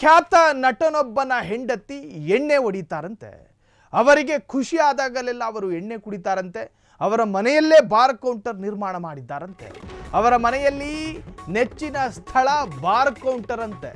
ಖ್ಯಾತ ನಟನೊಬ್ಬನ ಹೆಂಡತಿ ಎಣ್ಣೆ ಹೊಡಿತಾರಂತೆ. ಅವರಿಗೆ ಖುಷಿ ಆದಾಗಲೆಲ್ಲ ಅವರು ಎಣ್ಣೆ ಕುಡಿತಾರಂತೆ. ಅವರ ಮನೆಯಲ್ಲೇ ಬಾರ್ ಕೌಂಟರ್ ನಿರ್ಮಾಣ ಮಾಡಿದ್ದಾರಂತೆ. ಅವರ ಮನೆಯಲ್ಲಿ ನೆಚ್ಚಿನ ಸ್ಥಳ ಬಾರ್ ಕೌಂಟರ್ ಅಂತೆ.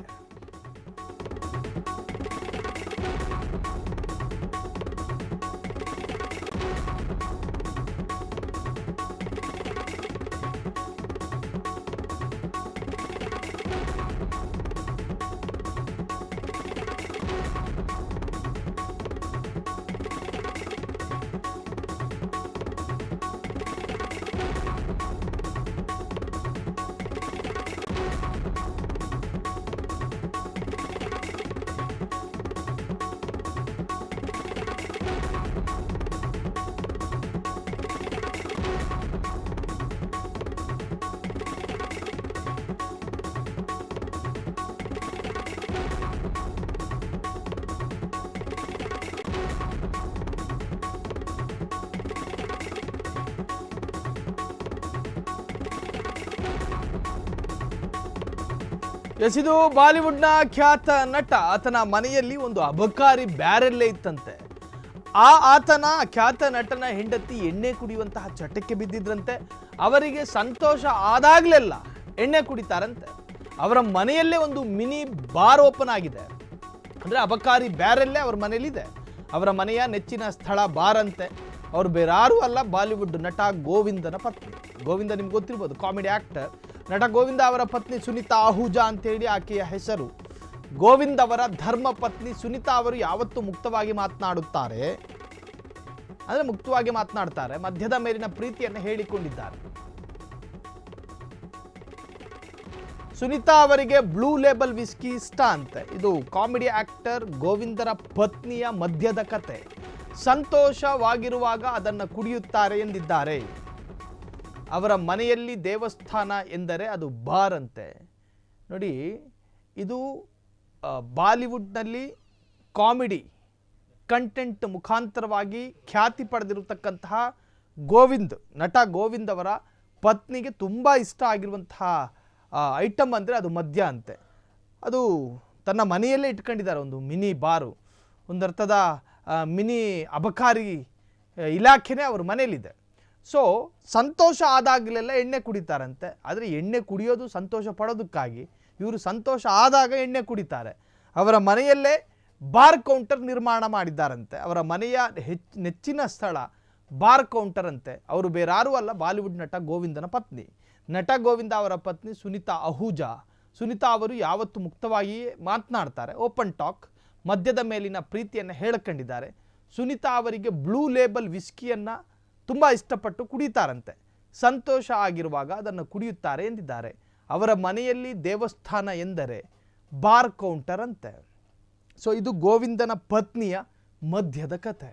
ಇದು ಬಾಲಿವುಡ್ನ ಖ್ಯಾತ ನಟ. ಆತನ ಮನೆಯಲ್ಲಿ ಒಂದು ಅಬಕಾರಿ ಬ್ಯಾರೆಲ್ಲೇ ಇತ್ತಂತೆ. ಆತನ ಖ್ಯಾತ ನಟನ ಹೆಂಡತಿ ಎಣ್ಣೆ ಕುಡಿಯುವಂತಹ ಚಟಕ್ಕೆ ಬಿದ್ದಿದ್ರಂತೆ. ಅವರಿಗೆ ಸಂತೋಷ ಆದಾಗ್ಲೆಲ್ಲ ಎಣ್ಣೆ ಕುಡಿತಾರಂತೆ. ಅವರ ಮನೆಯಲ್ಲೇ ಒಂದು ಮಿನಿ ಬಾರ್ ಓಪನ್ ಆಗಿದೆ. ಅಂದರೆ ಅಬಕಾರಿ ಬ್ಯಾರೆಲ್ಲೇ ಅವ್ರ ಮನೆಯಲ್ಲಿದೆ. ಅವರ ಮನೆಯ ನೆಚ್ಚಿನ ಸ್ಥಳ ಬಾರ್ ಅಂತೆ. ಅವರು ಬೇರಾರೂ ಅಲ್ಲ, ಬಾಲಿವುಡ್ ನಟ ಗೋವಿಂದನ ಪತ್ನಿ. ಗೋವಿಂದ ನಿಮ್ಗೆ ಗೊತ್ತಿರ್ಬೋದು, ಕಾಮಿಡಿ ಆಕ್ಟರ್. ನಟ ಗೋವಿಂದ ಅವರ ಪತ್ನಿ ಸುನಿತಾ ಆಹುಜಾ ಅಂತೇಳಿ ಆಕೆಯ ಹೆಸರು. ಗೋವಿಂದ್ ಅವರ ಧರ್ಮ ಪತ್ನಿ ಸುನಿತಾ ಅವರು ಯಾವತ್ತೂ ಮುಕ್ತವಾಗಿ ಮಾತನಾಡುತ್ತಾರೆ. ಅಂದರೆ ಮುಕ್ತವಾಗಿ ಮಾತನಾಡ್ತಾರೆ. ಮದ್ಯದ ಮೇಲಿನ ಪ್ರೀತಿಯನ್ನು ಹೇಳಿಕೊಂಡಿದ್ದಾರೆ. ಸುನಿತಾ ಅವರಿಗೆ ಬ್ಲೂ ಲೇಬಲ್ ವಿಸ್ಕಿ ಇಷ್ಟ ಅಂತೆ. ಇದು ಕಾಮಿಡಿ ಆಕ್ಟರ್ ಗೋವಿಂದರ ಪತ್ನಿಯ ಮದ್ಯದ ಕತೆ. ಸಂತೋಷವಾಗಿರುವಾಗ ಅದನ್ನು ಕುಡಿಯುತ್ತಾರೆ ಎಂದಿದ್ದಾರೆ. ಅವರ ಮನೆಯಲ್ಲಿ ದೇವಸ್ಥಾನ ಎಂದರೆ ಅದು ಬಾರ್ ಅಂತೆ. ನೋಡಿ, ಇದು ಬಾಲಿವುಡ್ನಲ್ಲಿ ಕಾಮಿಡಿ ಕಂಟೆಂಟ್ ಮುಖಾಂತರವಾಗಿ ಖ್ಯಾತಿ ಪಡೆದಿರತಕ್ಕಂತಹ ನಟ ಗೋವಿಂದ್ ಅವರ ಪತ್ನಿಗೆ ತುಂಬ ಇಷ್ಟ ಆಗಿರುವಂತಹ ಐಟಮ್ ಅಂದರೆ ಅದು ಮದ್ಯ ಅಂತೆ. ಅದು ತನ್ನ ಮನೆಯಲ್ಲೇ ಇಟ್ಕೊಂಡಿದ್ದಾರೆ. ಒಂದು ಮಿನಿ ಬಾರು, ಒಂದರ್ಥದ ಮಿನಿ ಅಬಕಾರಿ ಇಲಾಖೆನೇ ಅವ್ರ ಮನೆಯಲ್ಲಿದೆ. ಸೊ ಸಂತೋಷ ಆದಾಗಲೆಲ್ಲ ಎಣ್ಣೆ ಕುಡಿತಾರಂತೆ. ಆದರೆ ಎಣ್ಣೆ ಕುಡಿಯೋದು ಸಂತೋಷ ಪಡೋದಕ್ಕಾಗಿ, ಇವರು ಸಂತೋಷ ಆದಾಗ ಎಣ್ಣೆ ಕುಡಿತಾರೆ. ಅವರ ಮನೆಯಲ್ಲೇ ಬಾರ್ ಕೌಂಟರ್ ನಿರ್ಮಾಣ ಮಾಡಿದ್ದಾರಂತೆ. ಅವರ ಮನೆಯ ನೆಚ್ಚಿನ ಸ್ಥಳ ಬಾರ್ ಕೌಂಟರ್ ಅಂತೆ. ಅವರು ಬೇರಾರೂ ಅಲ್ಲ, ಬಾಲಿವುಡ್ ನಟ ಗೋವಿಂದನ ಪತ್ನಿ. ನಟ ಗೋವಿಂದ ಅವರ ಪತ್ನಿ ಸುನಿತಾ ಆಹುಜಾ. ಸುನಿತಾ ಅವರು ಯಾವತ್ತೂ ಮುಕ್ತವಾಗಿಯೇ ಮಾತನಾಡ್ತಾರೆ. Open talk. ಮದ್ಯದ ಮೇಲಿನ ಪ್ರೀತಿಯನ್ನು ಹೇಳಿಕೊಂಡಿದ್ದಾರೆ. ಸುನಿತಾ ಅವರಿಗೆ ಬ್ಲೂ ಲೇಬಲ್ ವಿಸ್ಕಿಯನ್ನು ತುಂಬ ಇಷ್ಟಪಟ್ಟು ಕುಡಿತಾರಂತೆ. ಸಂತೋಷ ಆಗಿರುವಾಗ ಅದನ್ನು ಕುಡಿಯುತ್ತಾರೆ ಎಂದಿದ್ದಾರೆ. ಅವರ ಮನೆಯಲ್ಲಿ ದೇವಸ್ಥಾನ ಎಂದರೆ ಬಾರ್ ಕೌಂಟರ್ ಅಂತೆ. ಸೊ ಇದು ಗೋವಿಂದನ ಪತ್ನಿಯ ಮದ್ಯದ ಕತೆ.